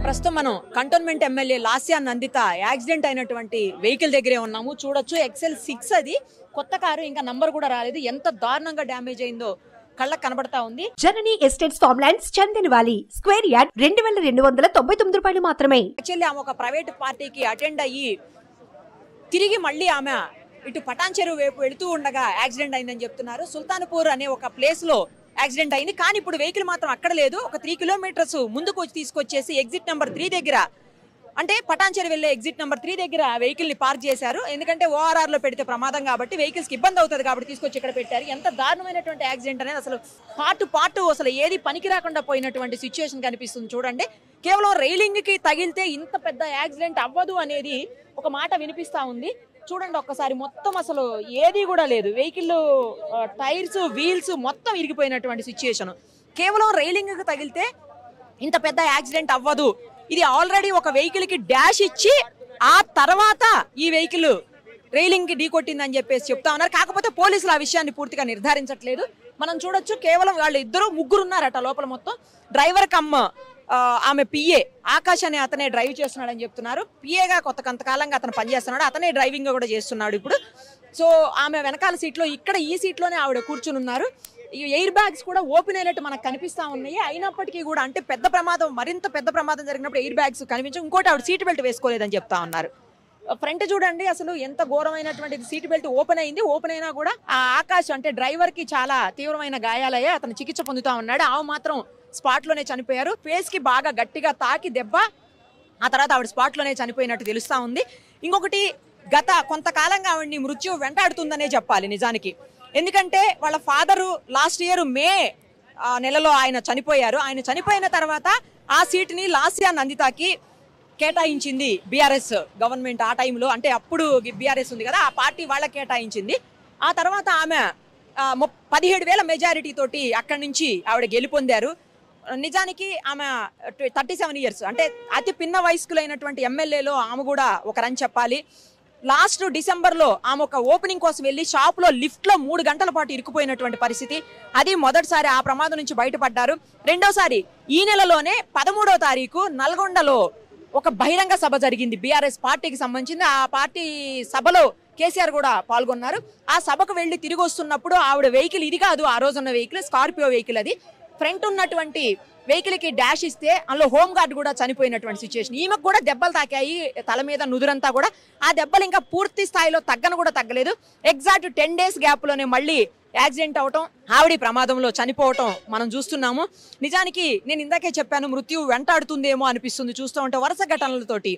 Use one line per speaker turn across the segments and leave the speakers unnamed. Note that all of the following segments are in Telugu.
ప్రస్తుతం మనం cantonment MLA Lasya Nanditha accident అయినటువంటి వెహికల్ దగ్గరే ఉన్నాము. చూడొచ్చు XL6 అది కొత్త కారు, ఇంకా నంబర్ కూడా రాలేదు. ఎంత దారుణంగా డ్యామేజ్ అయిందో కళ్ళకు కనబడతా ఉంది.
జననీ estates farmlands Chandan valley square yard 2299 రూపాయలు మాత్రమే.
యాక్చువల్లీ ఆమె ఒక ప్రైవేట్ పార్టీకి అటెండ్ అయ్యి తిరిగి మళ్ళీ ఆమె ఇటు పటాన్ చెరువు వైపు వెళుతూ ఉండగా యాక్సిడెంట్ అయిందని చెప్తున్నారు. సుల్తాన్పూర్ అనే ఒక ప్లేస్ లో యాక్సిడెంట్ అయింది. కానీ ఇప్పుడు వెహికల్ మాత్రం అక్కడ లేదు. ఒక 3 కిలోమీటర్స్ ముందుకు తీసుకొచ్చేసి ఎగ్జిట్ నెంబర్ 3 దగ్గర, అంటే పటాన్చెరు వెళ్ళే ఎగ్జిట్ నెంబర్ 3 దగ్గర వెహికల్ ని పార్క్ చేశారు. ఎందుకంటే ORR లో పెడితే ప్రమాదం కాబట్టి, వెహికల్స్ కి ఇబ్బంది అవుతుంది కాబట్టి తీసుకొచ్చి ఇక్కడ పెట్టారు. ఎంత దారుణమైనటువంటి యాక్సిడెంట్ అనేది, అసలు పార్ట్ అసలు ఏది పనికి రాకుండా పోయినటువంటి సిచ్యువేషన్ కనిపిస్తుంది. చూడండి, కేవలం రైలింగ్ కి తగిలితే ఇంత పెద్ద యాక్సిడెంట్ అవ్వదు అనేది ఒక మాట వినిపిస్తా ఉంది. చూడండి ఒక్కసారి, మొత్తం అసలు ఏది కూడా లేదు. వెహికల్ టైర్స్, వీల్స్ మొత్తం ఇరిగిపోయినటువంటి సిచ్యుయేషన్. కేవలం రైలింగ్ కి తగిలితే ఇంత పెద్ద యాక్సిడెంట్ అవ్వదు. ఇది ఆల్రెడీ ఒక వెహికల్ కి డాష్ ఇచ్చి ఆ తర్వాత ఈ వెహికల్ రైలింగ్ కి ఢీకొట్టిందని చెప్పేసి చెప్తా ఉన్నారు. కాకపోతే పోలీసులు ఆ విషయాన్ని పూర్తిగా నిర్ధారించట్లేదు. మనం చూడొచ్చు, కేవలం వాళ్ళు ముగ్గురు ఉన్నారట లోపల. మొత్తం డ్రైవర్ కమ్ ఆమె పిఏ ఆకాష్ అనే అతనే డ్రైవ్ చేస్తున్నాడని చెప్తున్నారు. పిఏగా కొంతకాలంగా అతను పనిచేస్తున్నాడు, అతనే డ్రైవింగ్ కూడా చేస్తున్నాడు ఇప్పుడు. సో ఆమె వెనకాల సీట్లో, ఇక్కడ ఈ సీట్లోనే ఆవిడ కూర్చుని ఉన్నారు. ఈ ఎయిర్ బ్యాగ్స్ కూడా ఓపెన్ అయినట్టు మనకు కనిపిస్తా ఉన్నాయి. అయినప్పటికీ కూడా, అంటే పెద్ద ప్రమాదం, మరింత పెద్ద ప్రమాదం జరిగినప్పుడు ఎయిర్ బ్యాగ్స్ కనిపించవు. ఇంకోటి, ఆవిడ సీట్ బెల్ట్ వేసుకోలేదని చెప్తా ఉన్నారు. ఫ్రంట్ చూడండి, అసలు ఎంత ఘోరమైనటువంటి సీట్ బెల్ట్ ఓపెన్ అయింది. ఓపెన్ అయినా కూడా ఆ ఆకాష్ అంటే డ్రైవర్ కి చాలా తీవ్రమైన గాయాలయ్యాయి. అతను చికిత్స పొందుతా ఉన్నాడు. ఆమె మాత్రం స్పాట్ లోనే చనిపోయారు. ఫేస్ కి బాగా గట్టిగా తాకి దెబ్బ, ఆ తర్వాత ఆవిడ స్పాట్ లోనే చనిపోయినట్టు తెలుస్తా ఉంది. ఇంకొకటి, గత కొంతకాలంగా ఆవిడ్ని మృత్యు వెంటాడుతుందనే చెప్పాలి నిజానికి. ఎందుకంటే వాళ్ళ ఫాదరు లాస్ట్ ఇయర్ మే నెలలో ఆయన చనిపోయారు. ఆయన చనిపోయిన తర్వాత ఆ సీట్ని లాస్యా నందితకి కేటాయించింది బీఆర్ఎస్ గవర్నమెంట్. ఆ టైంలో, అంటే అప్పుడు బీఆర్ఎస్ ఉంది కదా, ఆ పార్టీ వాళ్ళకి కేటాయించింది. ఆ తర్వాత ఆమె 17,000 మెజారిటీ తోటి అక్కడి నుంచి ఆవిడ గెలుపొందారు. నిజానికి ఆమె 37 ఇయర్స్, అంటే అతి పిన్న వయస్కులైనటువంటి ఎమ్మెల్యేలో ఆమె కూడా ఒకరని చెప్పాలి. లాస్ట్ డిసెంబర్లో ఆమె ఒక ఓపెనింగ్ కోసం వెళ్ళి షాప్లో లిఫ్ట్లో 3 గంటల పాటు ఇరుక్కుపోయినటువంటి పరిస్థితి. అది మొదటిసారి ఆ ప్రమాదం నుంచి బయటపడ్డారు. రెండోసారి ఈ నెలలోనే 13వ తారీఖు నల్గొండలో ఒక బహిరంగ సభ జరిగింది బీఆర్ఎస్ పార్టీకి సంబంధించింది. ఆ పార్టీ సభలో కేసీఆర్ కూడా పాల్గొన్నారు. ఆ సభకు వెళ్ళి తిరిగి వస్తున్నప్పుడు ఆవిడ వెహికల్ ఇది కాదు, ఆ రోజున్న వెహికల్ స్కార్పియో వెహికల్. అది ఫ్రంట్ ఉన్నటువంటి వెహికల్ కి డాష్ ఇస్తే అందులో హోమ్ గార్డ్ కూడా చనిపోయినటువంటి సిచ్యువేషన్. ఈమెకు కూడా దెబ్బలు తాకాయి, తల మీద నుదురంతా కూడా. ఆ దెబ్బలు ఇంకా పూర్తి స్థాయిలో కూడా తగ్గలేదు. ఎగ్జాక్ట్ 10 డేస్ గ్యాప్ లోనే మళ్ళీ యాక్సిడెంట్ అవటం, ఆవిడ ప్రమాదంలో చనిపోవటం మనం చూస్తున్నాము. నిజానికి నేను ఇందాకే చెప్పాను, మృత్యు వెంటాడుతుందేమో అనిపిస్తుంది చూస్తూ ఉంటే వరుస ఘటనలతోటి.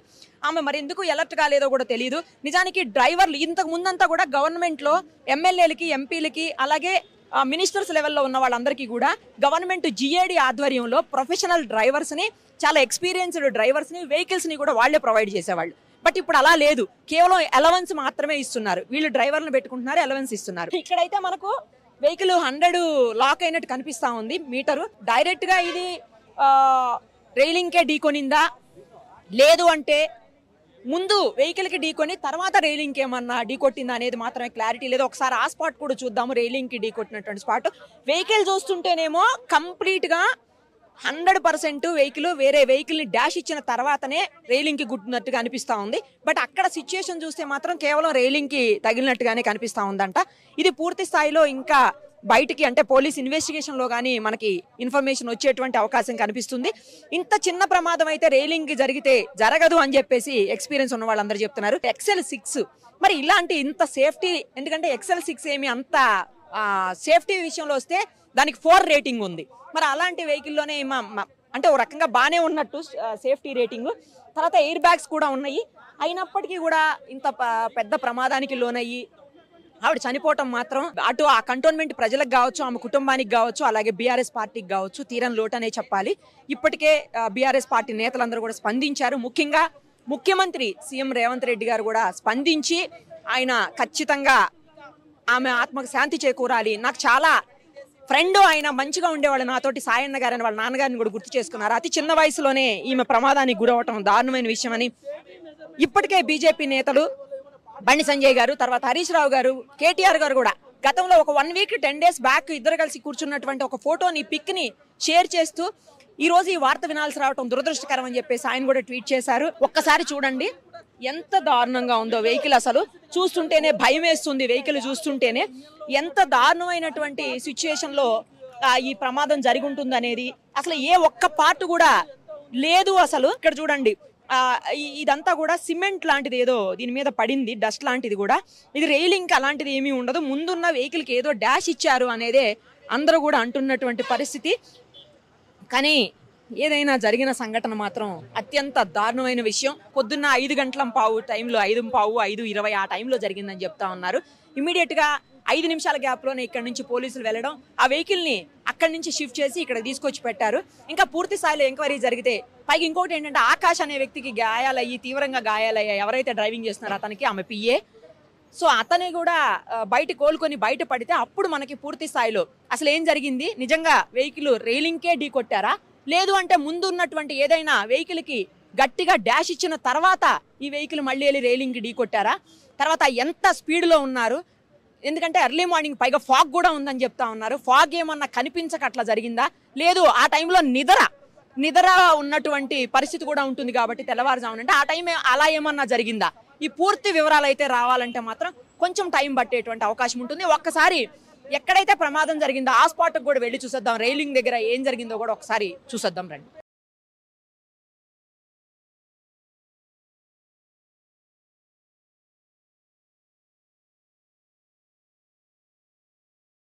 ఆమె మరి ఎందుకు ఎలర్ట్ కాలేదో కూడా తెలియదు. నిజానికి డ్రైవర్లు ఇంతకు ముందంతా కూడా గవర్నమెంట్ లో ఎమ్మెల్యేలకి, ఎంపీలకి, అలాగే మినిస్టర్స్ లెవెల్లో ఉన్న వాళ్ళందరికీ కూడా గవర్నమెంట్ GAD ఆధ్వర్యంలో ప్రొఫెషనల్ డ్రైవర్స్ ని, చాలా ఎక్స్పీరియన్స్డ్ డ్రైవర్స్ ని, వెహికల్స్ ని కూడా వాళ్లే ప్రొవైడ్ చేసేవాళ్ళు. బట్ ఇప్పుడు అలా లేదు, కేవలం అలవెన్స్ మాత్రమే ఇస్తున్నారు. వీళ్ళు డ్రైవర్లను పెట్టుకుంటున్నారు, అలవెన్స్ ఇస్తున్నారు. ఇక్కడైతే మనకు వెహికల్ 100 లాక్ అయినట్టు కనిపిస్తా ఉంది మీటరు. డైరెక్ట్ గా ఇది రైలింగ్ కే ఢీకొనిందా, లేదు అంటే ముందు వెహికల్ కి ఢీకొని తర్వాత రైలింగ్ కి ఏమన్నా ఢీకొట్టిందా అనేది మాత్రమే క్లారిటీ లేదు. ఒకసారి ఆ స్పాట్ కూడా చూద్దాము, రైలింగ్ కి ఢీకొట్టినటువంటి స్పాట్. వెహికల్ చూస్తుంటేనేమో కంప్లీట్ గా 100% వెహికల్ వేరే వెహికల్ ని డాష్ ఇచ్చిన తర్వాతనే రైలింగ్ కి గుద్దినట్టుగా అనిపిస్తా ఉంది. బట్ అక్కడ సిచ్యుయేషన్ చూస్తే మాత్రం కేవలం రైలింగ్ కి తగిలినట్టుగానే కనిపిస్తా ఉందంట. ఇది పూర్తి స్థాయిలో ఇంకా బయటికి, అంటే పోలీస్ ఇన్వెస్టిగేషన్ లో గానీ మనకి ఇన్ఫర్మేషన్ వచ్చేటువంటి అవకాశం కనిపిస్తుంది. ఇంత చిన్న ప్రమాదం అయితే రైలింగ్ జరిగితే జరగదు అని చెప్పేసి ఎక్స్పీరియన్స్ ఉన్న వాళ్ళందరూ చెప్తున్నారు. XL6 మరి ఇలాంటి ఇంత సేఫ్టీ, ఎందుకంటే XL6 ఏమి అంత సేఫ్టీ విషయంలో వస్తే దానికి 4 రేటింగ్ ఉంది. మరి అలాంటి వెహికల్లోనే అంటే ఒక రకంగా బాగానే ఉన్నట్టు సేఫ్టీ రేటింగ్, తర్వాత ఎయిర్ బ్యాగ్స్ కూడా ఉన్నాయి. అయినప్పటికీ కూడా ఇంత పెద్ద ప్రమాదానికి లోనయ్యి ఆవిడ చనిపోవటం మాత్రం అటు ఆ కంటోన్మెంట్ ప్రజలకు కావచ్చు, ఆమె కుటుంబానికి కావచ్చు, అలాగే బీఆర్ఎస్ పార్టీకి కావచ్చు తీరని లోటనే చెప్పాలి. ఇప్పటికే బీఆర్ఎస్ పార్టీ నేతలందరూ కూడా స్పందించారు. ముఖ్యంగా ముఖ్యమంత్రి సీఎం రేవంత్ రెడ్డి గారు కూడా స్పందించి ఆయన ఖచ్చితంగా ఆమె ఆత్మకు శాంతి చేకూరాలి, నాకు చాలా ఫ్రెండ్, ఆయన మంచిగా ఉండేవాళ్ళు నాతోటి, సాయన్న గారని వాళ్ళ నాన్నగారిని కూడా గుర్తు చేసుకున్నారు. అతి చిన్న వయసులోనే ఈమె ప్రమాదానికి గురవటం దారుణమైన విషయం అని ఇప్పటికే బీజేపీ నేతలు బండి సంజయ్ గారు, తర్వాత హరీష్ రావు గారు, కేటీఆర్ గారు కూడా గతంలో ఒక 1 వీక్ 10 డేస్ బ్యాక్ ఇద్దరు కలిసి కూర్చున్నటువంటి ఒక ఫోటోని పిక్ ని షేర్ చేస్తూ ఈ రోజు ఈ వార్త వినాల్సి రావడం దురదృష్టకరం అని చెప్పేసి ఆయన కూడా ట్వీట్ చేశారు. ఒక్కసారి చూడండి ఎంత దారుణంగా ఉందో వెహికల్, అసలు చూస్తుంటేనే భయం వేస్తుంది. వెహికల్ చూస్తుంటేనే ఎంత దారుణమైనటువంటి సిచ్యుయేషన్ లో ఈ ప్రమాదం జరిగి ఉంటుంది అనేది, అసలు ఏ ఒక్క పార్ట్ కూడా లేదు. అసలు ఇక్కడ చూడండి ఇదంతా కూడా సిమెంట్ లాంటిది ఏదో దీని మీద పడింది, డస్ట్ లాంటిది కూడా. ఇది రైలింగ్ అలాంటిది ఏమీ ఉండదు, ముందున్న వెహికల్కి ఏదో డాష్ ఇచ్చారు అనేదే అందరూ కూడా అంటున్నటువంటి పరిస్థితి. కానీ ఏదైనా జరిగిన సంఘటన మాత్రం అత్యంత దారుణమైన విషయం. పొద్దున్న 5:15 టైంలో 5:15, 5:20 ఆ టైంలో జరిగిందని చెప్తా ఉన్నారు. ఇమీడియట్ గా 5 నిమిషాల గ్యాప్ లోనే ఇక్కడ నుంచి పోలీసులు వెళ్ళడం, ఆ వెహికల్ ని అక్కడి నుంచి షిఫ్ట్ చేసి ఇక్కడ తీసుకొచ్చి పెట్టారు. ఇంకా పూర్తి స్థాయిలో ఎంక్వైరీ జరిగితే పైకి ఇంకోటి ఏంటంటే ఆకాష్ అనే వ్యక్తికి గాయాలయ్యి, తీవ్రంగా గాయాలయ్యాయి. ఎవరైతే డ్రైవింగ్ చేస్తున్నారో అతనికి, ఆమె పిఏ. సో అతని కూడా బయట కోలుకొని బయట పడితే అప్పుడు మనకి పూర్తి స్థాయిలో అసలు ఏం జరిగింది, నిజంగా వెహికల్ రైలింగ్కే ఢీ కొట్టారా, లేదు అంటే ముందు ఉన్నటువంటి ఏదైనా వెహికల్ కి గట్టిగా డాష్ ఇచ్చిన తర్వాత ఈ వెహికల్ మళ్ళీ వెళ్ళి రైలింగ్ కి ఢీ కొట్టారా, తర్వాత ఎంత స్పీడ్ లో ఉన్నారు, ఎందుకంటే ఎర్లీ మార్నింగ్ పైగా ఫాగ్ కూడా ఉందని చెప్తా ఉన్నారు. ఫాగ్ ఏమన్నా కనిపించక అట్లా జరిగిందా, లేదు ఆ టైంలో నిద్ర ఉన్నటువంటి పరిస్థితి కూడా ఉంటుంది కాబట్టి తెల్లవారుజామున, అంటే ఆ టైం అలా ఏమన్నా జరిగిందా, ఈ పూర్తి వివరాలు అయితే రావాలంటే మాత్రం కొంచెం టైం పట్టేటువంటి అవకాశం ఉంటుంది. ఒక్కసారి ఎక్కడైతే ప్రమాదం జరిగిందో ఆ స్పాట్కి కూడా వెళ్ళి చూసేద్దాం, రైలింగ్ దగ్గర ఏం జరిగిందో కూడా ఒకసారి చూసేద్దాం రండి.